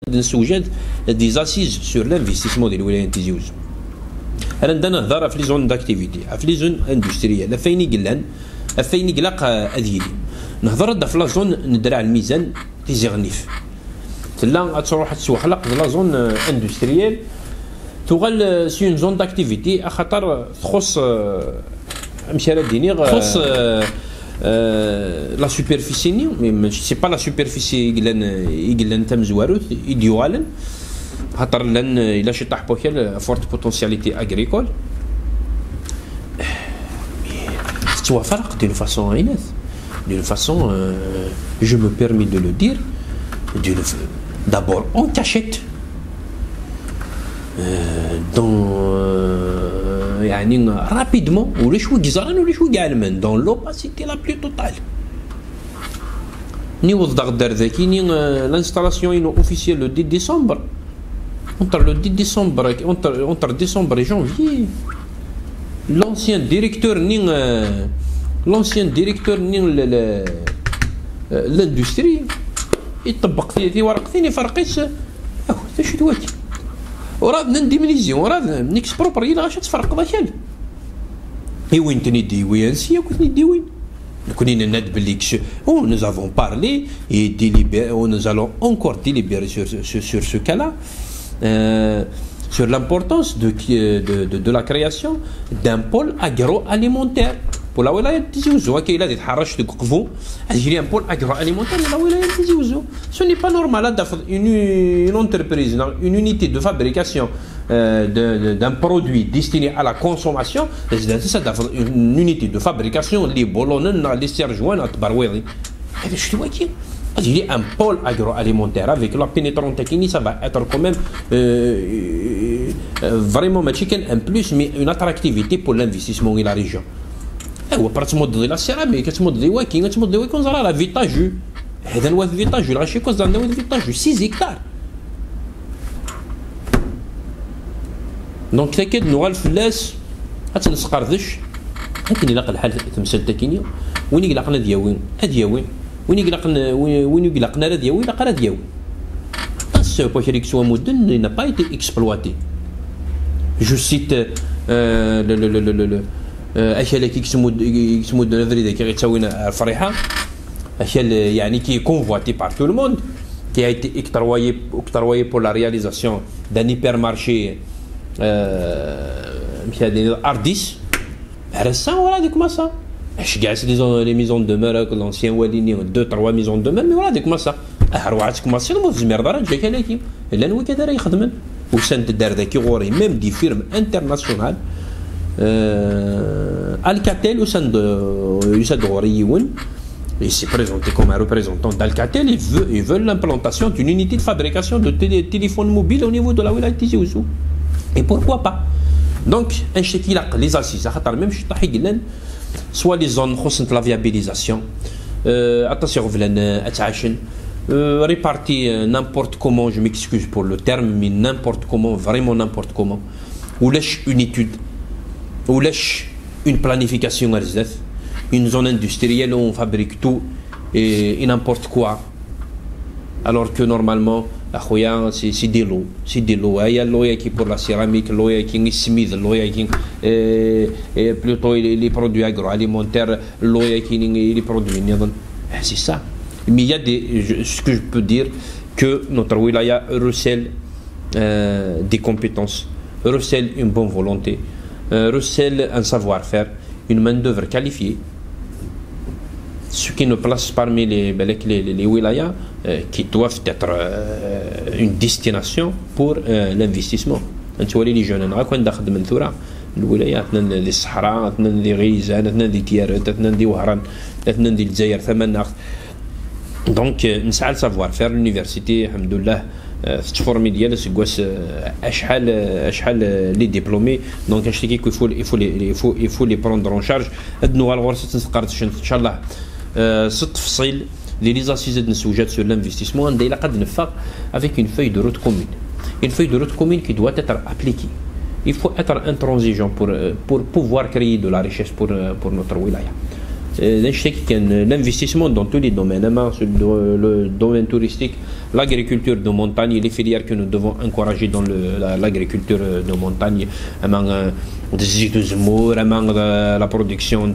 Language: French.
نسوجد دي زاسيز سور لانفستيسمون ديال الولايات تيزي وزو. انا نهضر في لي زون داكتيفيتي في لي زون اندستريال فين يقلان فين يقلق اذيلي نهضر في لا زون ندرع الميزان تيزي غنيف تلا تروح تسوحلق في لا زون اندستريال تغال سي اون زون داكتيفيتي خاطر تخص مشاري ديني تخص لا سوبرفيسي مي سي با لا سوبرفيسي يقلن تم زواروث ايديوالن خاطر لان الا شي طاح بوكال فورت بوتونسياليتي اغريكول تتوافق دون فاسون عينات دون فاسون جو مو بيرمي دو لو دير d'abord en cachette يعني رابيدمون ولا شوي جزران ولا شوي علمان دون لوباسيتي لا بلو توتال ني وضع دار ذاكي ني لانستالاسيون اينو اوفيسيال لو 10 ديسمبر entre le 10 décembre entre décembre et janvier l'ancien directeur ni l'industrie يطبق في ورق ثاني فرقيس ايش دواتي وراه نديمينيزيون وراه نيكس بروبري لا غاش تفرق ذاك اي وين تني وينسيا كنت ندي وين كوني ناد بلي او nous avons parlé et délibéré nous allons encore délibérer sur ce cas là sur l'importance de la création d'un pôle agroalimentaire pour la ولاية تيزي وزو كاين اللي تحرش تقفو اجري ان بول اغرو اليمونتير لا ولاية تيزي وزو سو ني با نورمال دافع une entreprise une unité de fabrication d'un produit destiné à la consommation ça دافع une unité de fabrication اللي بولونن اللي سيرجوان تبرويضي هذا شنو كاين اجري ان بول اغرو اليمونتير avec la pénétrante كيني ça va être quand même vraiment ماشي كان ان بلوس مي une attractivité pour l'investissement dans la région هو برا تموضي لا سيراميك تموضي واكين تموضي ويكون زرا لا فيتاجو هذا هو فيتاجو غاشي كوز عندنا فيتاجو 6 هكتار دونك تاكد نوال فلاس غاتنسقردش لكن الا الحال تمثل تاكينيا وين يقلقنا دياوين ادياوين وين يقلقنا راه دياوين لا قرا دياوين اس بوشريك سوا مودن n'a pas été exploité je cite اشياء اللي يسمو الدراري كي غيتساوينا الفريحه اشياء يعني كي كونفواتي بار تو لو موند كي a été octroyé pour la réalisation d'un hypermarché مشى ارديس رسا ولا ديك ماسا اش كاع لي ميزون دو مير لونسيان واليني 2 3 ميزون دو مير مي ولا ديك ماسا روعتك ماسا المو زمير دار جا كلاكي الا نوا كذا راه يخدمن وسانت دار ذاك غوري ميم دي فيرم انترناسيونال Alcatel يسد غوريون il s'est présenté comme un représentant d'Alcatel ils veulent l'implantation d'une unité de fabrication de téléphones mobiles au niveau de la wilaya Tizi Ouzou et pourquoi pas donc un chèque les assises خاطر même شي طاح يقلن soit les zones خصنت la viabilisation attention فلان اتعاشن réparti n'importe comment je m'excuse pour le terme mais n'importe comment vraiment n'importe comment ولاش une étude ou lâche une planification à l'Est, une zone industrielle où on fabrique tout et n'importe quoi, alors que normalement, c'est des lots, il y a l'eau qui pour la céramique, l'eau qui est smith, l'eau qui est plutôt les produits agroalimentaires, l'eau qui est les produits, c'est ça. Mais il y a ce que je peux dire que notre wilaya recèle des compétences, recèle une bonne volonté. Recèle un savoir-faire, une main-d'œuvre qualifiée, ce qui nous place parmi les wilayas qui doivent être une destination pour l'investissement. انت ولي لي جون انا غنكون داخل من ثوره الولايات دي الصحراء دي غيزان دي تيارات دي وهران دي الجزائر ثمن ناخذ دونك نسعى لسافوار فير لونيفرسيتي الحمد لله تفورمي ديال سكواس اشحال لي ديبلومي دونك اشتكي يفو لي بروندر اون شارج هاد نوال غورس تنقرض ان شاء الله 6 تفصيل لي زاسيز نسوجات سور l'investissement دايلا قد نفق avec une feuille de route commune qui doit être appliquée. Il faut être intransigeant pour pouvoir créer de la richesse pour notre wilaya. l'investissement dans tous les domaines, sur le domaine touristique, l'agriculture de montagne, les filières que nous devons encourager dans l'agriculture de montagne, la production